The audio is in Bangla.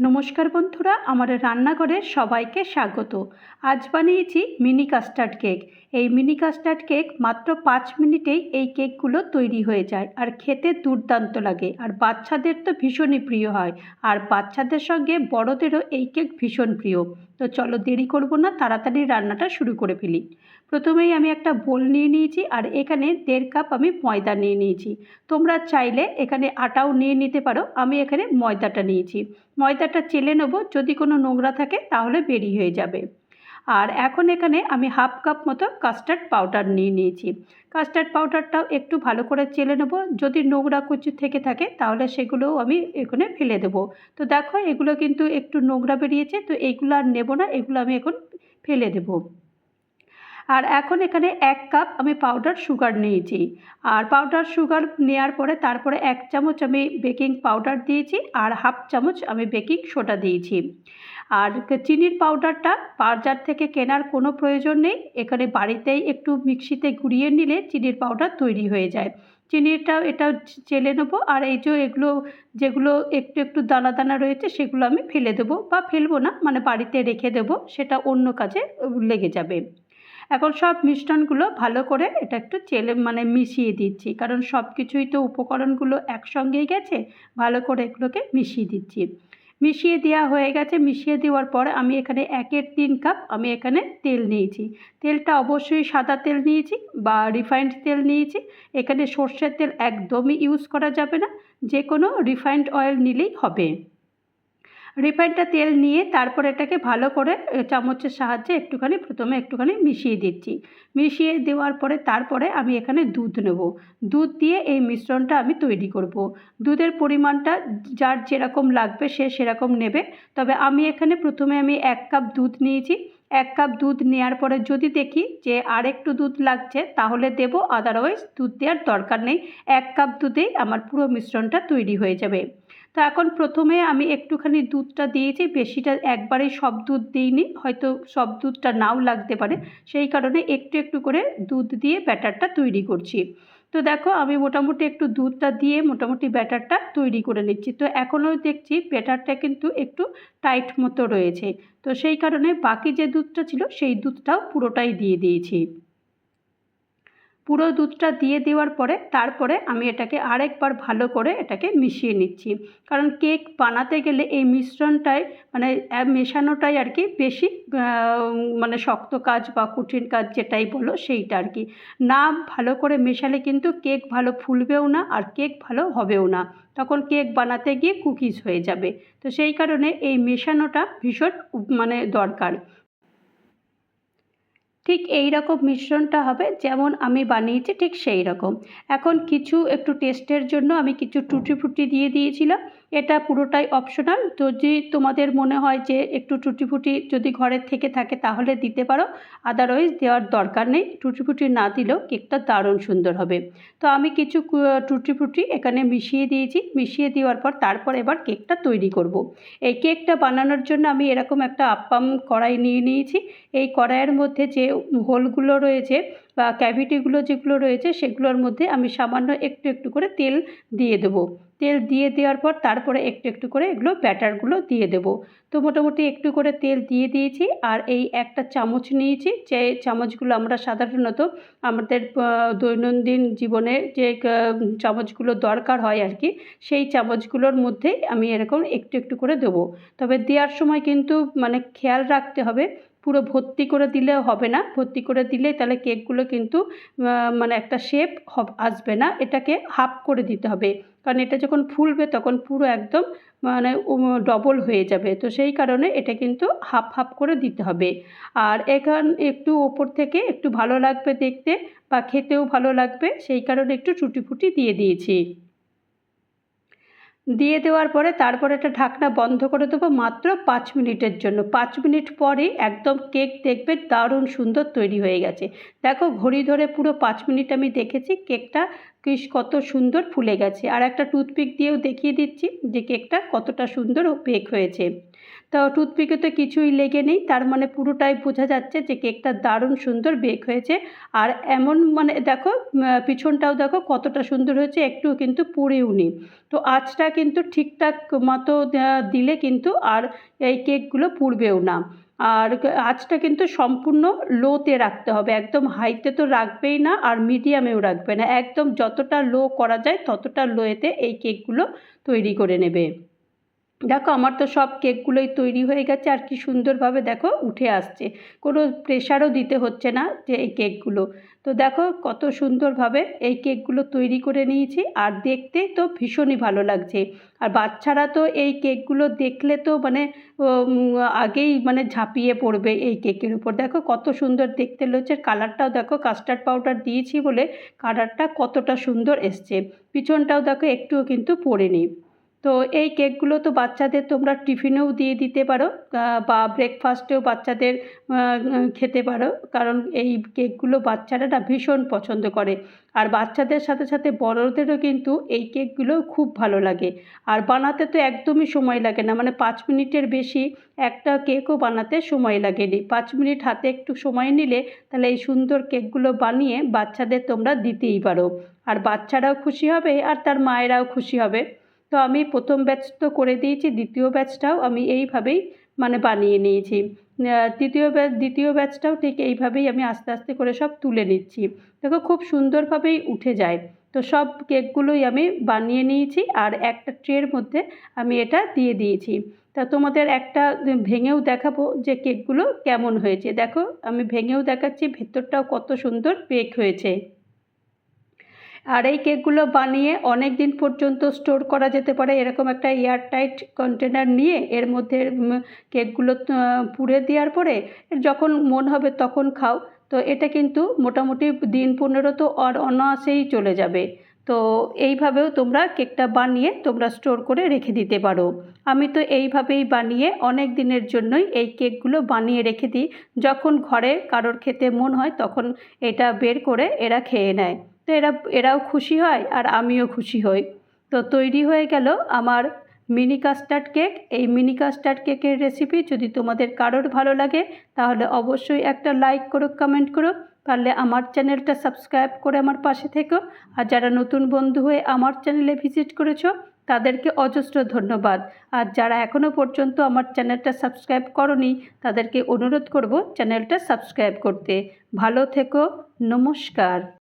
নমস্কার বন্ধুরা, আমার রান্নাঘরে সবাইকে স্বাগত। আজ বানিয়েছি মিনি কাস্টার্ড কেক। এই মিনি কাস্টার্ড কেক মাত্র 5 মিনিটেই এই কেকগুলো তৈরি হয়ে যায় আর খেতে দুর্দান্ত লাগে। আর বাচ্চাদের তো ভীষণই প্রিয় হয়, আর বাচ্চাদের সঙ্গে বড়দেরও এই কেক ভীষণ প্রিয়। তো চলো দেরি করব না, তাড়াতাড়ি রান্নাটা শুরু করে ফেলি। প্রথমেই আমি একটা বোল নিয়ে নিয়েছি আর এখানে 1.5 কাপ আমি ময়দা নিয়ে নিয়েছি। তোমরা চাইলে এখানে আটাও নিয়ে নিতে পারো, আমি এখানে ময়দাটা নিয়েছি। ময়দাটা চেলে নেব, যদি কোনো নোংরা থাকে তাহলে বেরিয়ে হয়ে যাবে। আর এখন এখানে আমি 1/2 কাপ মতো কাস্টার্ড পাউডার নিয়ে নিয়েছি। কাস্টার্ড পাউডারটাও একটু ভালো করে চেলে নেব, যদি নোংরা কিছু থেকে থাকে তাহলে সেগুলোও আমি এখানে ফেলে দেবো। তো দেখো এগুলো কিন্তু একটু নোংরা বেরিয়েছে, তো এইগুলো আর নেব না, এগুলো আমি এখন ফেলে দেবো। আর এখন এখানে 1 কাপ আমি পাউডার সুগার নিয়েছি। আর পাউডার সুগার নেওয়ার পরে তারপরে 1 চামচ আমি বেকিং পাউডার দিয়েছি আর 1/2 চামচ আমি বেকিং সোডা দিয়েছি। আর চিনির পাউডারটা বাজার থেকে কেনার কোনো প্রয়োজন নেই, এখানে বাড়িতেই একটু মিক্সিতে ঘুরিয়ে নিলে চিনির পাউডার তৈরি হয়ে যায়। চিনিটাও এটা চেলে নেবো। আর এই যে এগুলো যেগুলো একটু একটু দানা দানা রয়েছে সেগুলো আমি ফেলে দেবো, বা ফেলবো না, মানে বাড়িতে রেখে দেবো, সেটা অন্য কাজে লেগে যাবে। এখন সব মিশ্রণগুলো ভালো করে এটা একটু মিশিয়ে দিচ্ছি, কারণ সব কিছুই তো উপকরণগুলো একসঙ্গেই গেছে। ভালো করে এগুলোকে মিশিয়ে দিচ্ছি। মিশিয়ে দেওয়া হয়ে গেছে। মিশিয়ে দেওয়ার পর আমি এখানে 1-এর 3 কাপ আমি এখানে তেল নিয়েছি। তেলটা অবশ্যই সাদা তেল নিয়েছি বা রিফাইন্ড তেল নিয়েছি। এখানে সর্ষের তেল একদমই ইউজ করা যাবে না, যে কোনো রিফাইন্ড অয়েল নিলেই হবে। রিফাইনটা তেল নিয়ে তারপর এটাকে ভালো করে চামচের সাহায্যে প্রথমে একটুখানি মিশিয়ে দিচ্ছি। মিশিয়ে দেওয়ার পরে তারপরে আমি এখানে দুধ নেব। দুধ দিয়ে এই মিশ্রণটা আমি তৈরি করব। দুধের পরিমাণটা যার যেরকম লাগবে সে সেরকম নেবে। তবে আমি এখানে প্রথমে 1 কাপ দুধ নিয়েছি। 1 কাপ দুধ নেওয়ার পরে যদি দেখি যে আর একটু দুধ লাগছে তাহলে দেবো, আদারওয়াইজ দুধ দেওয়ার দরকার নেই। 1 কাপ দুধেই আমার পুরো মিশ্রণটা তৈরি হয়ে যাবে। তো এখন প্রথমে আমি একটুখানি দুধটা দিয়েছি, বেশিটা একবারেই সব দুধ দিইনি, হয়তো সব দুধটা নাও লাগতে পারে, সেই কারণে একটু একটু করে দুধ দিয়ে ব্যাটারটা তৈরি করছি। তো দেখো আমি মোটামুটি একটু দুধটা দিয়ে মোটামুটি ব্যাটারটা তৈরি করে নিচ্ছি। তো এখনও দেখছি ব্যাটারটা কিন্তু একটু টাইট মতো রয়েছে, তো সেই কারণে বাকি যে দুধটা ছিল সেই দুধটাও পুরোটাই দিয়ে দিয়েছি। পুরো দুধটা দিয়ে দেওয়ার পরে তারপরে আমি এটাকে আরেকবার ভালো করে এটাকে মিশিয়ে নিচ্ছি, কারণ কেক বানাতে গেলে এই মিশ্রণটাই মেশানোটাই আর কি বেশি শক্ত কাজ বা কঠিন কাজ যেটাই বলো সেইটা আর কি। না ভালো করে মেশালে কিন্তু কেক ভালো ফুলবেও না আর কেক ভালো হবেও না, তখন কেক বানাতে গিয়ে কুকিজ হয়ে যাবে। তো সেই কারণে এই মেশানোটা ভীষণ দরকার। ঠিক এই রকম মিশ্রণটা হবে যেমন আমি বানিয়েছি ঠিক সেই রকম। এখন কিছু একটু টেস্টের জন্য আমি কিছু টুটি ফুটি দিয়ে দিয়েছিলাম। এটা পুরোটাই অপশনাল, তো যদি তোমাদের মনে হয় যে একটু টুটি ফুটি যদি ঘরের থেকে থাকে তাহলে দিতে পারো, আদারওয়াইজ দেওয়ার দরকার নেই। টুটি ফুটি না দিলেও কেকটা দারুণ সুন্দর হবে। তো আমি কিছু টুটি ফুটি এখানে মিশিয়ে দিয়েছি। মিশিয়ে দেওয়ার পর তারপর এবার কেকটা তৈরি করব। এই কেকটা বানানোর জন্য আমি এরকম একটা আপ্পাম কড়াই নিয়ে নিয়েছি। এই কড়াইয়ের মধ্যে যে হোলগুলো রয়েছে বা ক্যাভিটিগুলো যেগুলো রয়েছে সেগুলোর মধ্যে আমি সামান্য একটু একটু করে তেল দিয়ে দেবো। তেল দিয়ে দেওয়ার পর তারপরে একটু একটু করে এগুলো ব্যাটারগুলো দিয়ে দেবো। তো মোটামুটি একটু করে তেল দিয়ে দিয়েছি। আর এই একটা চামচ নিয়েছি, যে চামচগুলো আমরা সাধারণত আমাদের দৈনন্দিন জীবনে যে চামচগুলো দরকার হয় আর কি, সেই চামচগুলোর মধ্যেই আমি এরকম একটু একটু করে দেবো। তবে দেওয়ার সময় কিন্তু খেয়াল রাখতে হবে, পুরো ভর্তি করে দিলে হবে না। ভর্তি করে দিলে তাহলে কেকগুলো কিন্তু একটা শেপ আসবে না, এটাকে হাফ করে দিতে হবে, কারণ এটা যখন ফুলবে তখন পুরো একদম ডবল হয়ে যাবে। তো সেই কারণে এটা কিন্তু হাফ হাফ করে দিতে হবে। আর একটু ওপর থেকে একটু ভালো লাগবে দেখতে বা খেতেও ভালো লাগবে, সেই কারণে একটু টুটি ফুটি দিয়ে দিয়েছি। দিয়ে দেওয়ার পরে তারপরে একটা ঢাকনা বন্ধ করে দেবো মাত্র 5 মিনিটের জন্য। 5 মিনিট পরেই একদম কেক দেখবে দারুণ সুন্দর তৈরি হয়ে গেছে। দেখো ঘড়ি ধরে পুরো 5 মিনিট আমি দেখেছি, কেকটা কত সুন্দর ফুলে গেছে। আর একটা টুথপিক দিয়েও দেখিয়ে দিচ্ছি যে কেকটা কতটা সুন্দর বেক হয়েছে। তো টুথপিকে তো কিছুই লেগে নেই, তার মানে পুরোটাই বোঝা যাচ্ছে যে কেকটা দারুণ সুন্দর বেক হয়েছে। আর এমন মানে দেখো পিছনটাও দেখো কতটা সুন্দর হয়েছে, একটুও কিন্তু পুড়েও নি। তো আঁচটা কিন্তু ঠিকঠাক মতো দিলে কিন্তু আর এই কেকগুলো পুড়বেও না। আর আঁচটা কিন্তু সম্পূর্ণ লোতে রাখতে হবে, একদম হাইতে তো রাখবেই না আর মিডিয়ামেও রাখবে না, একদম যতটা লো করা যায় ততটা লোয়েতে এই কেকগুলো তৈরি করে নেবে। দেখো আমার তো সব কেকগুলোই তৈরি হয়ে গেছে আর কি সুন্দরভাবে দেখো উঠে আসছে, কোনো প্রেশারও দিতে হচ্ছে না যে এই কেকগুলো। তো দেখো কত সুন্দরভাবে এই কেকগুলো তৈরি করে নিয়েছি আর দেখতে তো ভীষণই ভালো লাগছে। আর বাচ্চারা তো এই কেকগুলো দেখলে তো মানে আগেই মানে ঝাঁপিয়ে পড়বে এই কেকের উপর। দেখো কত সুন্দর দেখতে লাগছে, কালারটাও দেখো কাস্টার্ড পাউডার দিয়েছি বলে কালারটা কতটা সুন্দর এসছে, পিছনটাও দেখো একটুও কিন্তু পড়েনি। তো এই কেকগুলো তো বাচ্চাদের তোমরা টিফিনেও দিয়ে দিতে পারো বা ব্রেকফাস্টেও বাচ্চাদের খেতে পারো, কারণ এই কেকগুলো বাচ্চারা না ভীষণ পছন্দ করে। আর বাচ্চাদের সাথে সাথে বড়দেরও কিন্তু এই কেকগুলো খুব ভালো লাগে। আর বানাতে তো একদমই সময় লাগে না, মানে 5 মিনিটের বেশি একটা কেকও বানাতে সময় লাগেনি। 5 মিনিট হাতে একটু সময় নিলে তাহলে এই সুন্দর কেকগুলো বানিয়ে বাচ্চাদের তোমরা দিতেই পারো, আর বাচ্চারাও খুশি হবে আর তার মায়েরাও খুশি হবে। তো আমি প্রথম ব্যাচ তো করে দিয়েছি, দ্বিতীয় ব্যাচটাও আমি এইভাবেই মানে বানিয়ে নিয়েছি। দ্বিতীয় ব্যাচটাও ঠিক এইভাবেই আমি আস্তে আস্তে করে সব তুলে নিচ্ছি। দেখো খুব সুন্দরভাবেই উঠে যায়। তো সব কেকগুলোই আমি বানিয়ে নিয়েছি আর একটা ট্রের মধ্যে আমি এটা দিয়ে দিয়েছি। তা তোমাদের একটা ভেঙেও দেখাবো যে কেকগুলো কেমন হয়েছে। দেখো আমি ভেঙেও দেখাচ্ছি, ভেতরটাও কত সুন্দর বেক হয়েছে। আর এই কেকগুলো বানিয়ে অনেক দিন পর্যন্ত স্টোর করা যেতে পারে। এরকম একটা এয়ারটাইট কন্টেনার নিয়ে এর মধ্যে কেকগুলো পুরে দেওয়ার পরে যখন মন হবে তখন খাও। তো এটা কিন্তু মোটামুটি দিন 15 তো অনায়াসেই চলে যাবে। তো এইভাবেও তোমরা কেকটা বানিয়ে তোমরা স্টোর করে রেখে দিতে পারো। আমি তো এইভাবেই বানিয়ে অনেক দিনের জন্যই এই কেকগুলো বানিয়ে রেখে দিই, যখন ঘরে কারোর খেতে মন হয় তখন এটা বের করে এরা খেয়ে নেয়। তো এরাও খুশি হয় আর আমিও খুশি হই। তো তৈরি হয়ে গেল আমার মিনি কাস্টার্ড কেক। এই মিনি কাস্টার্ড কেকের রেসিপি যদি তোমাদের কারোর ভালো লাগে তাহলে অবশ্যই একটা লাইক করো, কমেন্ট করো, পারলে আমার চ্যানেলটা সাবস্ক্রাইব করে আমার পাশে থেকো। আর যারা নতুন বন্ধু হয়ে আমার চ্যানেলে ভিজিট করেছো তাদেরকে অজস্র ধন্যবাদ। আর যারা এখনও পর্যন্ত আমার চ্যানেলটা সাবস্ক্রাইব করোনি তাদেরকে অনুরোধ করব চ্যানেলটা সাবস্ক্রাইব করতে। ভালো থেকো, নমস্কার।